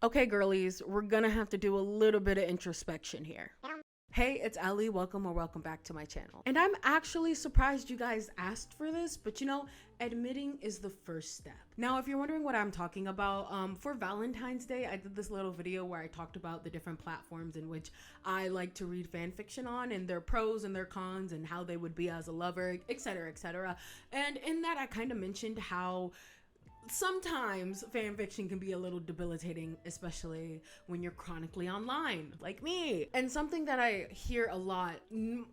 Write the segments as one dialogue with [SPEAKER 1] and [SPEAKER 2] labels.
[SPEAKER 1] Okay, girlies, we're gonna have to do a little bit of introspection here. Hey, it's Allie. Welcome or welcome back to my channel. And I'm actually surprised you guys asked for this, but admitting is the first step. Now, if you're wondering what I'm talking about, for Valentine's Day, I did this little video where I talked about the different platforms in which I like to read fan fiction on and their pros and their cons and how they would be as a lover, etc., etc. And in that, I kind of mentioned how sometimes fan fiction can be a little debilitating, especially when you're chronically online, like me. And something that I hear a lot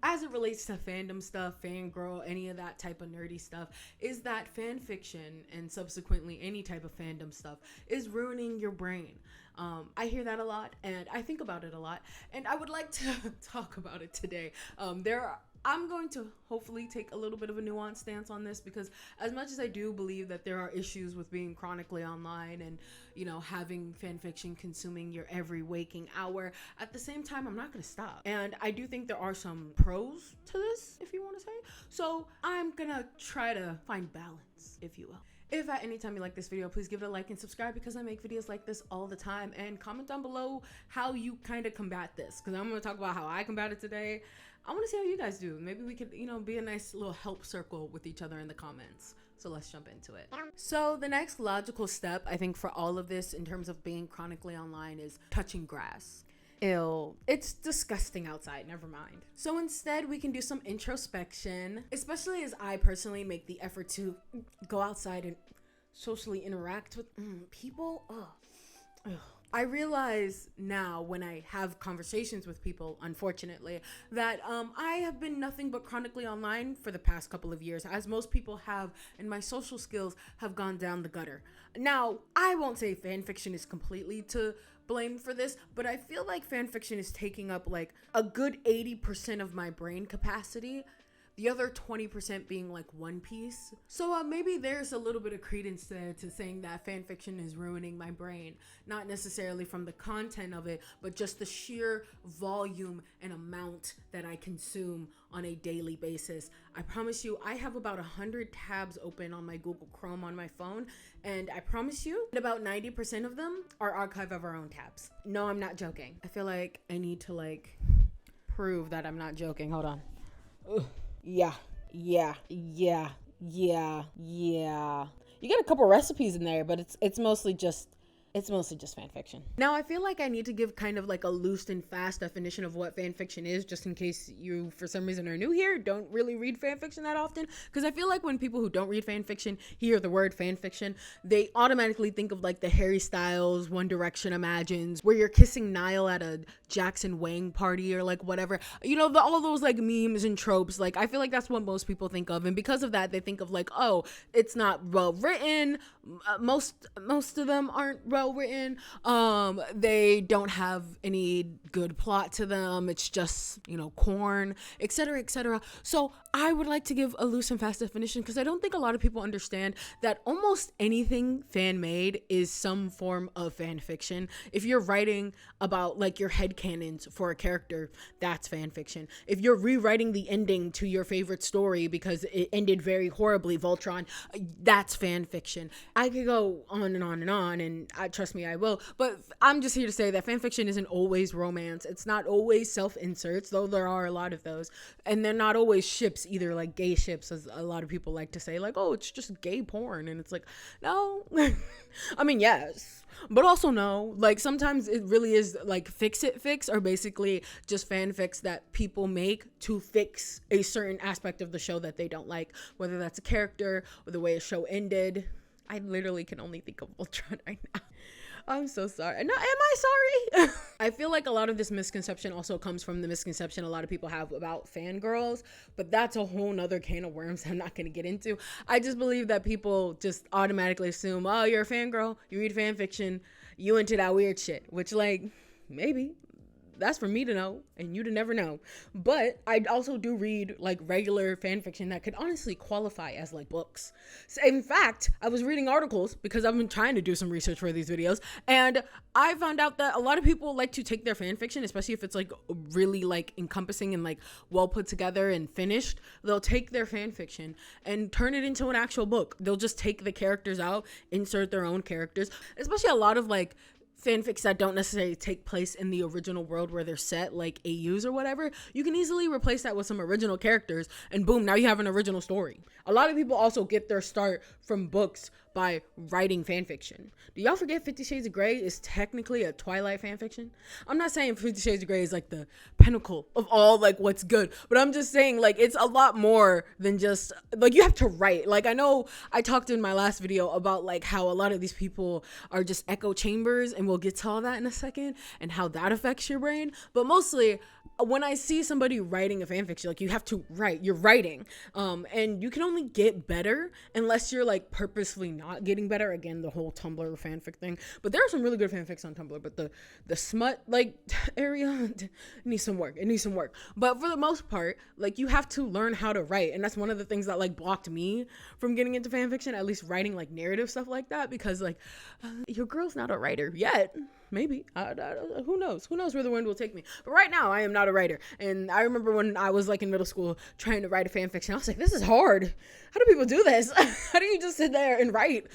[SPEAKER 1] as it relates to fandom stuff, fangirl, any of that type of nerdy stuff, is that fan fiction and subsequently any type of fandom stuff is ruining your brain. I hear that a lot and I think about it a lot, and I would like to talk about it today. I'm going to hopefully take a little bit of a nuanced stance on this, because as much as I do believe that there are issues with being chronically online and, having fan fiction consuming your every waking hour, at the same time, I'm not going to stop. And I do think there are some pros to this, if you want to say. So I'm going to try to find balance, if you will. If at any time you like this video, please give it a like and subscribe, because I make videos like this all the time. And comment down below how you kind of combat this, because I'm going to talk about how I combat it today. I want to see how you guys do. Maybe we could, be a nice little help circle with each other in the comments. So let's jump into it. So the next logical step, I think, for all of this in terms of being chronically online is touching grass. Ew, it's disgusting outside, never mind. So instead we can do some introspection, especially as I personally make the effort to go outside and socially interact with people. Ugh. I realize now when I have conversations with people, unfortunately, that I have been nothing but chronically online for the past couple of years, as most people have, and my social skills have gone down the gutter. Now, I won't say fan fiction is completely to blame for this, but I feel like fan fiction is taking up like a good 80% of my brain capacity, the other 20% being like One Piece. So maybe there's a little bit of credence there to saying that fan fiction is ruining my brain. Not necessarily from the content of it, but just the sheer volume and amount that I consume on a daily basis. I promise you, I have about 100 tabs open on my Google Chrome on my phone, and I promise you that about 90% of them are archive of our own tabs. No, I'm not joking. I feel like I need to prove that I'm not joking. Hold on. Ugh. Yeah. You get a couple recipes in there, but it's mostly just fan fiction. Now, I feel like I need to give kind of like a loose and fast definition of what fan fiction is, just in case you, for some reason, are new here, don't really read fan fiction that often. Because I feel like when people who don't read fan fiction hear the word fan fiction, they automatically think of like the Harry Styles, One Direction Imagines, where you're kissing Niall at a Jackson Wang party or like whatever. All those like memes and tropes. Like, I feel like that's what most people think of. And because of that, they think of like, oh, it's not well written. Most of them aren't well written. They don't have any good plot to them. It's just, corn, etc., etc. So I would like to give a loose and fast definition, because I don't think a lot of people understand that almost anything fan made is some form of fan fiction. If you're writing about like your headcanons for a character, that's fan fiction. If you're rewriting the ending to your favorite story because it ended very horribly, Voltron, that's fan fiction. I could go on and on and on, and trust me, I will. But I'm just here to say that fan fiction isn't always romance. It's not always self-inserts, though there are a lot of those. And they're not always ships either, like gay ships, as a lot of people like to say, like, oh, it's just gay porn. And it's like, no. I mean, yes, but also no. Like, sometimes it really is like fix are basically just fanfics that people make to fix a certain aspect of the show that they don't like, whether that's a character or the way a show ended. I literally can only think of Ultron right now. I'm so sorry. No, am I sorry? I feel like a lot of this misconception also comes from the misconception a lot of people have about fangirls, but that's a whole nother can of worms I'm not going to get into. I just believe that people just automatically assume, oh, you're a fangirl, you read fan fiction, you into that weird shit, which, like, maybe. That's for me to know and you to never know. But I also do read like regular fan fiction that could honestly qualify as like books. So in fact, I was reading articles because I've been trying to do some research for these videos, and I found out that a lot of people like to take their fan fiction, especially if it's like really like encompassing and like well put together and finished. They'll take their fan fiction and turn it into an actual book. They'll just take the characters out, insert their own characters, especially a lot of like fanfics that don't necessarily take place in the original world where they're set, like AUs or whatever, you can easily replace that with some original characters, and boom, now you have an original story. A lot of people also get their start from books by writing fanfiction. Do y'all forget 50 Shades of Grey is technically a Twilight fanfiction? I'm not saying 50 Shades of Grey is like the pinnacle of all like what's good, but I'm just saying like it's a lot more than just like you have to write. Like I know I talked in my last video about like how a lot of these people are just echo chambers, and we'll get to all that in a second and how that affects your brain. But mostly when I see somebody writing a fanfiction, like you have to write, you're writing, and you can only get better unless you're like purposefully not getting better. Again, the whole Tumblr fanfic thing, but there are some really good fanfics on Tumblr, but the smut like area needs some work. It needs some work. But for the most part, like you have to learn how to write, and that's one of the things that like blocked me from getting into fanfiction, at least writing like narrative stuff like that, because like your girl's not a writer yet. Maybe who knows where the wind will take me, but right now I am not a writer. And I remember when I was like in middle school trying to write a fan fiction, I was like, this is hard. How do people do this? How do you just sit there and write?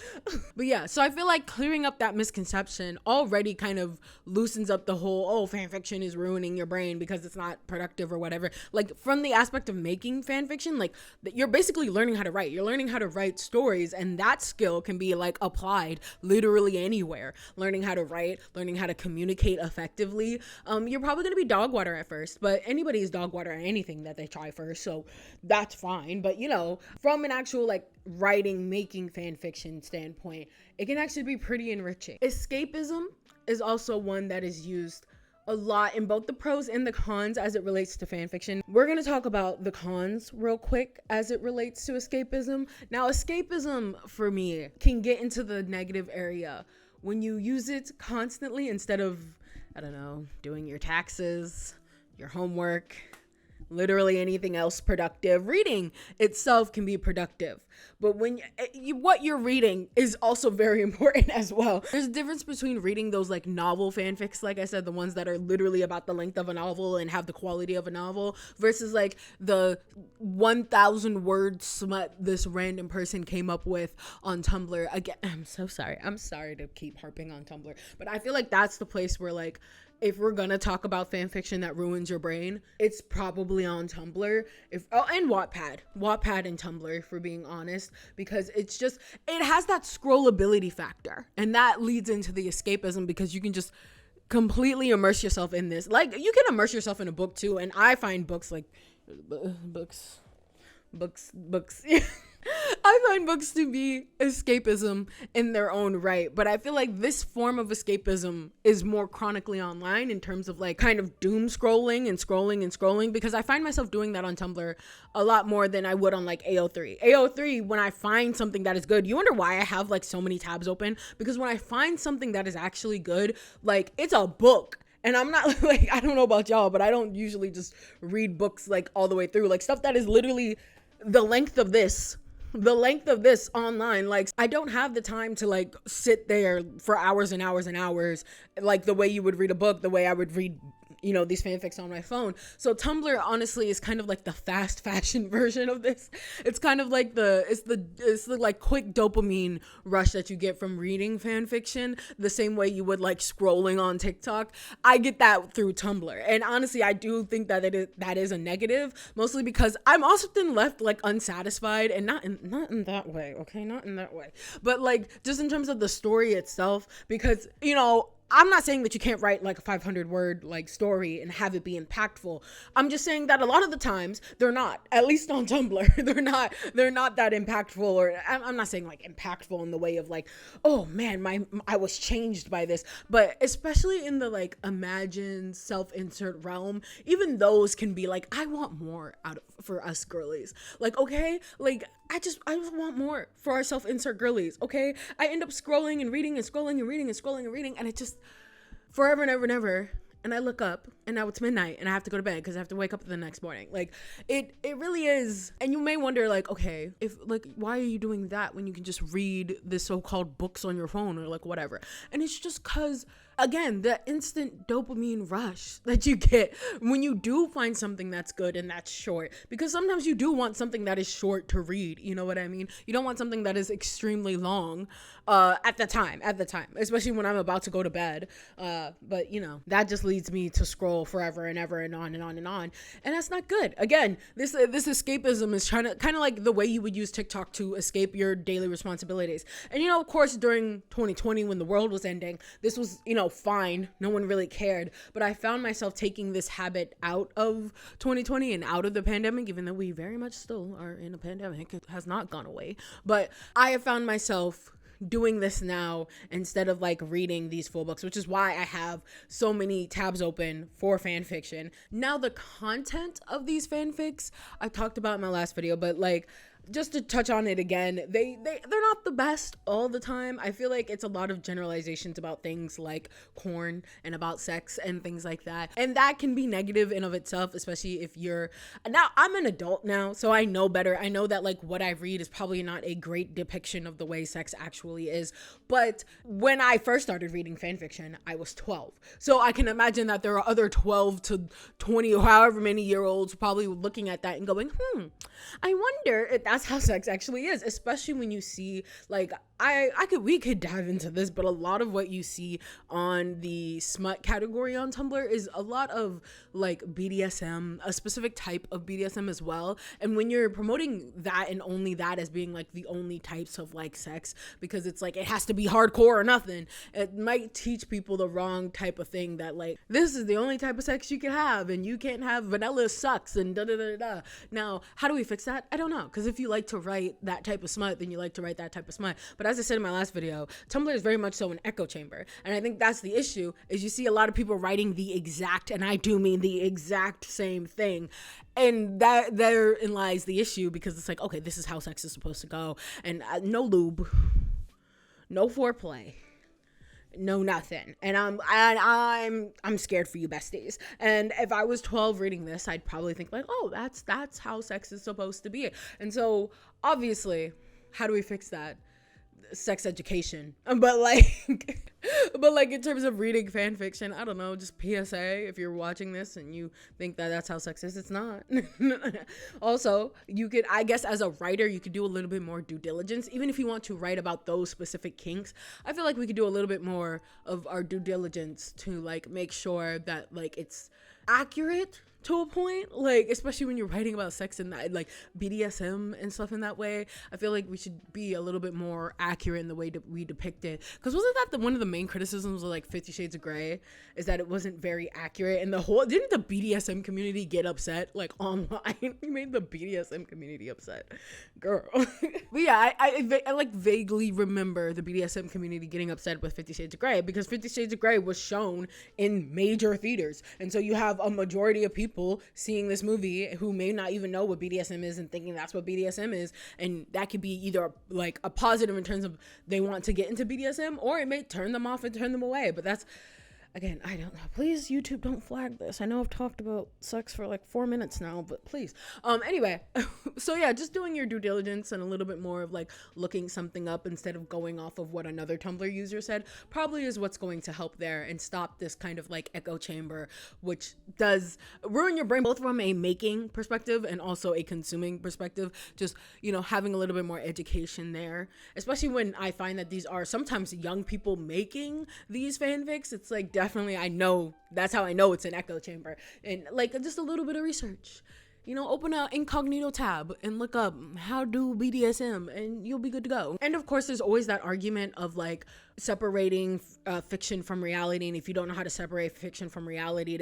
[SPEAKER 1] But yeah, so I feel like clearing up that misconception already kind of loosens up the whole fan fiction is ruining your brain because it's not productive or whatever. Like from the aspect of making fan fiction, like you're basically learning how to write. You're learning how to write stories, and that skill can be like applied literally anywhere. Learning how to write, learning how to communicate effectively. You're probably going to be dog water at first, but anybody is dog water at anything that they try first, so that's fine. But you know, from an actual like writing, making fan fiction standpoint, it can actually be pretty enriching. Escapism is also one that is used a lot in both the pros and the cons as it relates to fan fiction. We're going to talk about the cons real quick as it relates to escapism. Now, escapism for me can get into the negative area when you use it constantly instead of, I don't know, doing your taxes, your homework, literally anything else productive. Reading itself can be productive, but when what you're reading is also very important as well. There's a difference between reading those like novel fanfics, like I said, the ones that are literally about the length of a novel and have the quality of a novel, versus like the 1,000 word smut this random person came up with on Tumblr. Again, I'm sorry to keep harping on Tumblr, but I feel like that's the place where like, if we're gonna talk about fan fiction that ruins your brain, it's probably on Tumblr. And Wattpad and Tumblr, if we're being honest, because it has that scrollability factor, and that leads into the escapism because you can just completely immerse yourself in this. Like you can immerse yourself in a book too, and I find books like books. I find books to be escapism in their own right, but I feel like this form of escapism is more chronically online in terms of like kind of doom scrolling, because I find myself doing that on Tumblr a lot more than I would on like AO3. When I find something that is good, you wonder why I have like so many tabs open, because when I find something that is actually good, like it's a book. And I'm not like, I don't know about y'all, but I don't usually just read books like all the way through, like stuff that is literally the length of this online. Like I don't have the time to like sit there for hours and hours and hours, like the way you would read a book, the way I would read, you know, these fanfics on my phone. So Tumblr honestly is kind of like the fast fashion version of this. It's kind of like it's the like quick dopamine rush that you get from reading fan fiction, the same way you would like scrolling on TikTok. I get that through Tumblr, and honestly I do think that that is a negative, mostly because I'm often left like unsatisfied, and not in that way, okay, not in that way, but like just in terms of the story itself, because you know, I'm not saying that you can't write like a 500 word like story and have it be impactful. I'm just saying that a lot of the times they're not, at least on Tumblr, they're not that impactful. Or I'm not saying like impactful in the way of like, oh man, I was changed by this, but especially in the like imagine self-insert realm, even those can be like, I want more for us girlies. Like, okay, like I just want more for our self-insert girlies, okay? I end up scrolling and reading and scrolling and reading and scrolling and reading, and it just forever and ever and ever. And I look up and now it's midnight and I have to go to bed because I have to wake up the next morning. Like it really is. And you may wonder like, okay, if like, why are you doing that when you can just read the so-called books on your phone or like whatever? And it's just because again, the instant dopamine rush that you get when you do find something that's good and that's short, because sometimes you do want something that is short to read, you know what I mean? You don't want something that is extremely long at the time, especially when I'm about to go to bed, but you know, that just leads me to scroll forever and ever and on and on and on, and that's not good. Again, this escapism is trying to kind of like the way you would use TikTok to escape your daily responsibilities. And you know, of course, during 2020 when the world was ending, this was, you know, fine, no one really cared, but I found myself taking this habit out of 2020 and out of the pandemic, even though we very much still are in a pandemic. It has not gone away, but I have found myself doing this now instead of like reading these full books, which is why I have so many tabs open for fan fiction. Now, the content of these fanfics I talked about in my last video, but like, just to touch on it again, they're not the best all the time. I feel like it's a lot of generalizations about things like corn and about sex and things like that. And that can be negative in of itself, especially if you're, now I'm an adult now, so I know better. I know that like what I read is probably not a great depiction of the way sex actually is. But when I first started reading fan fiction, I was 12. So I can imagine that there are other 12 to 20 or however many year olds probably looking at that and going, I wonder if that's how sex actually is, especially when you see like we could dive into this, but a lot of what you see on the smut category on Tumblr is a lot of like BDSM, a specific type of BDSM as well. And when you're promoting that and only that as being like the only types of like sex, because it's like it has to be hardcore or nothing, it might teach people the wrong type of thing, that like this is the only type of sex you can have and you can't have vanilla sucks and da da da da. Now, how do we fix that? I don't know, because if you like to write that type of smut, then you like to write that type of smut. But as I said in my last video, Tumblr is very much so an echo chamber, and I think that's the issue, is you see a lot of people writing the exact, and I do mean the exact same thing, and that therein lies the issue, because it's like, okay, this is how sex is supposed to go, and no lube, no foreplay, no nothing, and I'm scared for you besties. And if I was 12 reading this, I'd probably think like, oh, that's how sex is supposed to be. And so obviously, how do we fix that? Sex education. But like in terms of reading fan fiction, I don't know, just PSA, if you're watching this and you think that that's how sex is, it's not. Also, you could, I guess as a writer, you could do a little bit more due diligence. Even if you want to write about those specific kinks, I feel like we could do a little bit more of our due diligence to like make sure that like it's accurate to a point, like especially when you're writing about sex and that, like BDSM and stuff in that way. I feel like we should be a little bit more accurate in the way that we depict it, because wasn't that one of the main criticisms of like 50 Shades of Grey, is that it wasn't very accurate, and didn't the BDSM community get upset like online? You made the BDSM community upset, girl. But yeah, I like vaguely remember the BDSM community getting upset with 50 Shades of Grey, because 50 Shades of Grey was shown in major theaters, and so you have a majority of people seeing this movie who may not even know what BDSM is and thinking that's what BDSM is, and that could be either like a positive in terms of they want to get into BDSM, or it may turn them off and turn them away. But that's, again, I don't know. Please, YouTube, don't flag this. I know I've talked about sex for like 4 minutes now, but please. Anyway, so yeah, just doing your due diligence and a little bit more of like looking something up instead of going off of what another Tumblr user said probably is what's going to help there and stop this kind of like echo chamber, which does ruin your brain, both from a making perspective and also a consuming perspective. Just, you know, having a little bit more education there, especially when I find that these are sometimes young people making these fanfics. It's like, definitely, I know, that's how I know it's an echo chamber. And like just a little bit of research, you know, open an incognito tab and look up how do BDSM and you'll be good to go. And of course, there's always that argument of like separating fiction from reality, and if you don't know how to separate fiction from reality,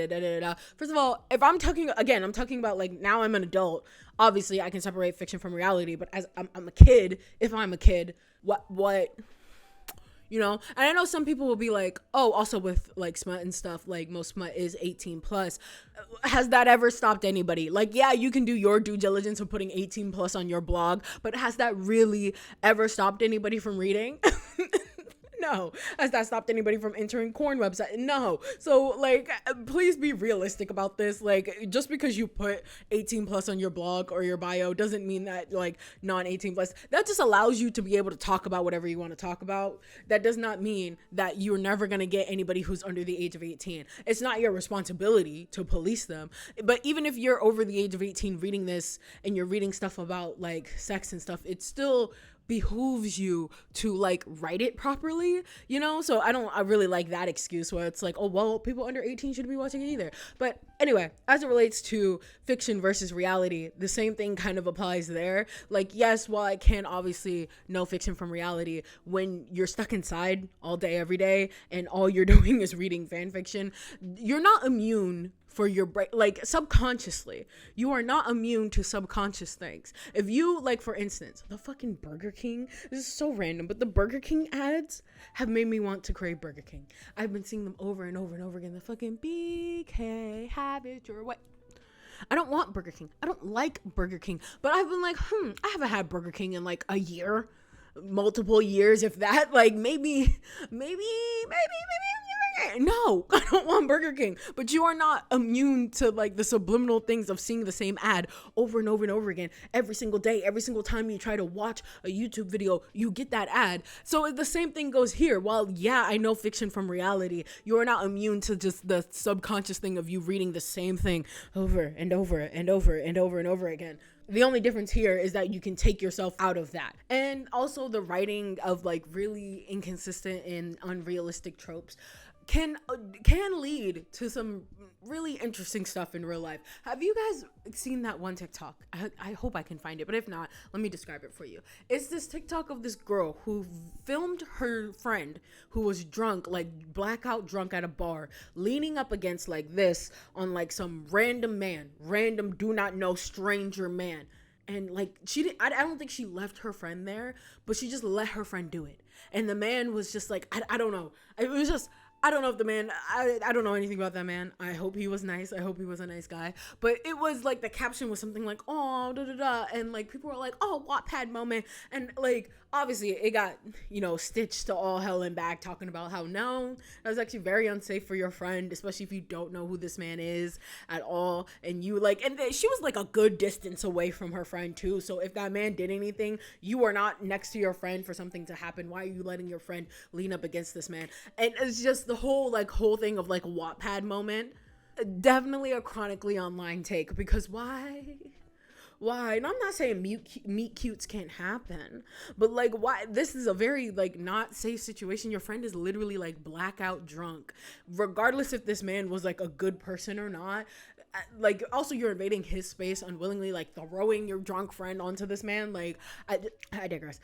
[SPEAKER 1] First of all, if I'm talking about like, now I'm an adult, obviously I can separate fiction from reality, but as I'm a kid, if I'm a kid, what you know? And I know some people will be like, oh, also with like smut and stuff, like most smut is 18 plus. Has that ever stopped anybody? Like, yeah, you can do your due diligence of putting 18 plus on your blog, but has that really ever stopped anybody from reading? No. Has that stopped anybody from entering corn website? No. So like, please be realistic about this. Like, just because you put 18 plus on your blog or your bio doesn't mean that like non 18 plus, that just allows you to be able to talk about whatever you want to talk about. That does not mean that you're never going to get anybody who's under the age of 18. It's not your responsibility to police them. But even if you're over the age of 18 reading this and you're reading stuff about like sex and stuff, it still behooves you to like write it properly, you know? So I really like that excuse where it's like, oh, well, people under 18 shouldn't be watching it either. But anyway, as it relates to fiction versus reality, the same thing kind of applies there. Like, yes, while I can obviously know fiction from reality, when you're stuck inside all day, every day, and all you're doing is reading fan fiction, you're not immune for your brain, like subconsciously, you are not immune to subconscious things. If you, like, for instance, the fucking Burger King, this is so random, but the Burger King ads have made me want to crave Burger King. I've been seeing them over and over and over again. The fucking BK, have it your way. I don't want Burger King. I don't like Burger King, but I've been like, I haven't had Burger King in like a year, multiple years, if that. Like maybe. No, I don't want Burger King. But you are not immune to like the subliminal things of seeing the same ad over and over and over again every single day. Every single time you try to watch a YouTube video, you get that ad. So the same thing goes here. While yeah, I know fiction from reality, you are not immune to just the subconscious thing of you reading the same thing over and over and over and over and over again. The only difference here is that you can take yourself out of that. And also the writing of like really inconsistent and unrealistic tropes can lead to some really interesting stuff in real life. Have you guys seen that one TikTok? I hope I can find it, but if not, let me describe it for you. It's this TikTok of this girl who filmed her friend who was drunk, like blackout drunk at a bar, leaning up against like this on like some random do not know stranger man. And like I don't think she left her friend there, but she just let her friend do it. And the man was just like, I don't know. It was just, I don't know if the man, I don't know anything about that man. I hope he was nice. I hope he was a nice guy. But it was like, the caption was something like, oh, da da da. And like, people were like, oh, wattpad moment. And like, obviously it got, you know, stitched to all hell and back, talking about how no, that was actually very unsafe for your friend, especially if you don't know who this man is at all. And you like, and she was like a good distance away from her friend too. So if that man did anything, you are not next to your friend for something to happen. Why are you letting your friend lean up against this man? And it's just the whole thing of like a wattpad moment. Definitely a chronically online take, because why? And I'm not saying meet cutes can't happen, but like, why? This is a very like not safe situation. Your friend is literally like blackout drunk, regardless if this man was like a good person or not. Like, also, you're invading his space unwillingly, like throwing your drunk friend onto this man. Like, I digress.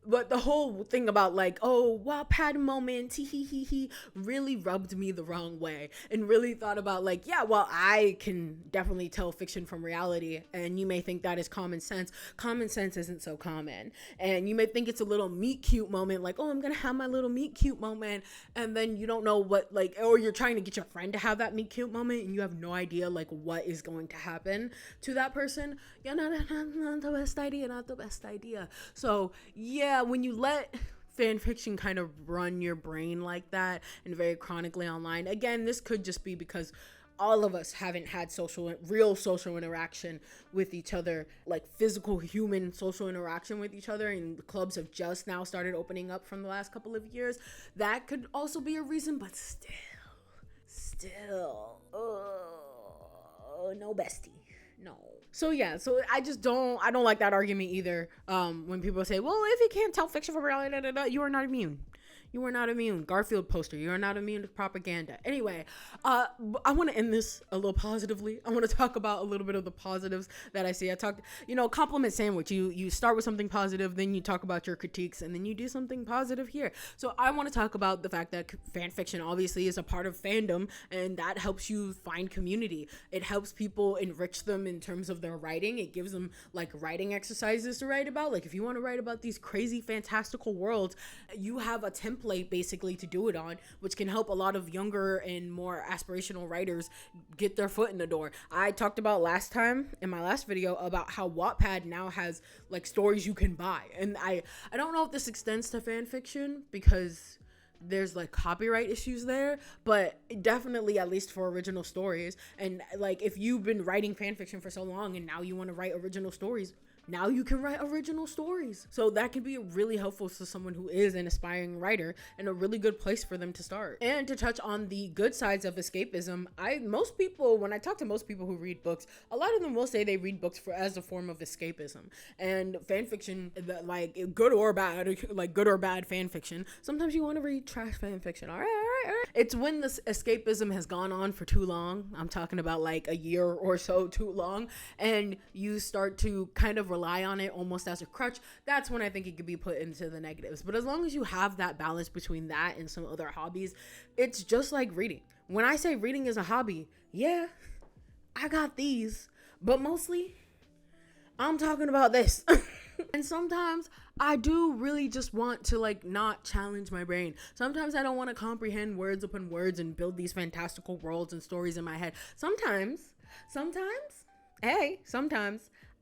[SPEAKER 1] But the whole thing about like, oh, wattpad moment, he really rubbed me the wrong way, and really thought about like, yeah, well, I can definitely tell fiction from reality, and you may think that is common sense. Common sense isn't so common, and you may think it's a little meet cute moment, like, oh, I'm gonna have my little meet cute moment, and then you don't know what, like, or you're trying to get your friend to have that meet cute moment, and you have no idea like what is going to happen to that person. Yeah, not the best idea. So yeah, when you let fan fiction kind of run your brain like that and very chronically online, again, this could just be because all of us haven't had real social interaction with each other, like physical human social interaction with each other, and the clubs have just now started opening up from the last couple of years. That could also be a reason, but still, no bestie, no. So yeah, so I don't like that argument either. When people say, well, if you can't tell fiction from reality, you are not immune. You are not immune. Garfield poster. You are not immune to propaganda. Anyway, I want to end this a little positively. I want to talk about a little bit of the positives that I see. Compliment sandwich. You start with something positive, then you talk about your critiques, and then you do something positive here. So I want to talk about the fact that fan fiction obviously is a part of fandom, and that helps you find community. It helps people enrich them in terms of their writing. It gives them like writing exercises to write about. Like if you want to write about these crazy fantastical worlds, you have a template template basically to do it on, which can help a lot of younger and more aspirational writers get their foot in the door. I talked about last time in my last video about how Wattpad now has like stories you can buy, and I don't know if this extends to fan fiction because there's like copyright issues there, but definitely at least for original stories. And like if you've been writing fan fiction for so long and now you want to write original stories, now you can write original stories. So that can be really helpful to someone who is an aspiring writer, and a really good place for them to start. And to touch on the good sides of escapism, when I talk to most people who read books, a lot of them will say they read books as a form of escapism. And fan fiction, like good or bad fan fiction, sometimes you want to read trash fan fiction. All right. It's when this escapism has gone on for too long. I'm talking about like a year or so too long, and you start to kind of rely on it almost as a crutch. That's when I think it could be put into the negatives. But as long as you have that balance between that and some other hobbies, it's just like reading. When I say reading is a hobby, yeah, I got these, but mostly I'm talking about this. And sometimes I do really just want to like not challenge my brain. Sometimes I don't want to comprehend words upon words and build these fantastical worlds and stories in my head. Sometimes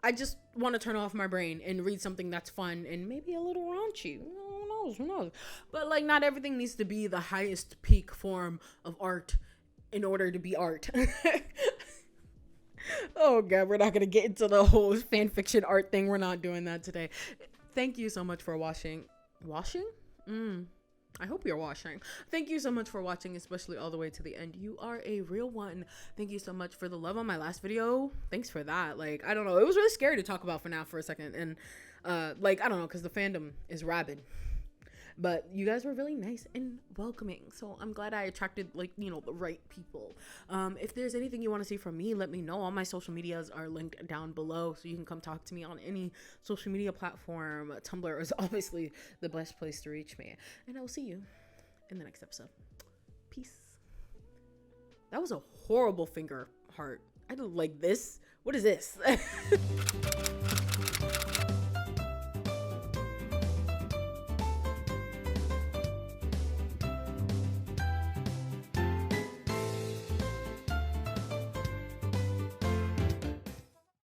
[SPEAKER 1] I just want to turn off my brain and read something that's fun and maybe a little raunchy. Who knows? But like, not everything needs to be the highest peak form of art in order to be art. Oh God, we're not going to get into the whole fan fiction art thing. We're not doing that today. Thank you so much for watching. I hope you're watching. Thank you so much for watching, especially all the way to the end. You are a real one. Thank you so much for the love on my last video. Thanks for that. Like, I don't know. It was really scary to talk about FNAF for a second. And, like, I don't know, because the fandom is rabid. But you guys were really nice and welcoming. So I'm glad I attracted, like, you know, the right people. If there's anything you want to see from me, let me know. All my social medias are linked down below, so you can come talk to me on any social media platform. Tumblr is obviously the best place to reach me. And I will see you in the next episode. Peace. That was a horrible finger heart. I don't like this. What is this?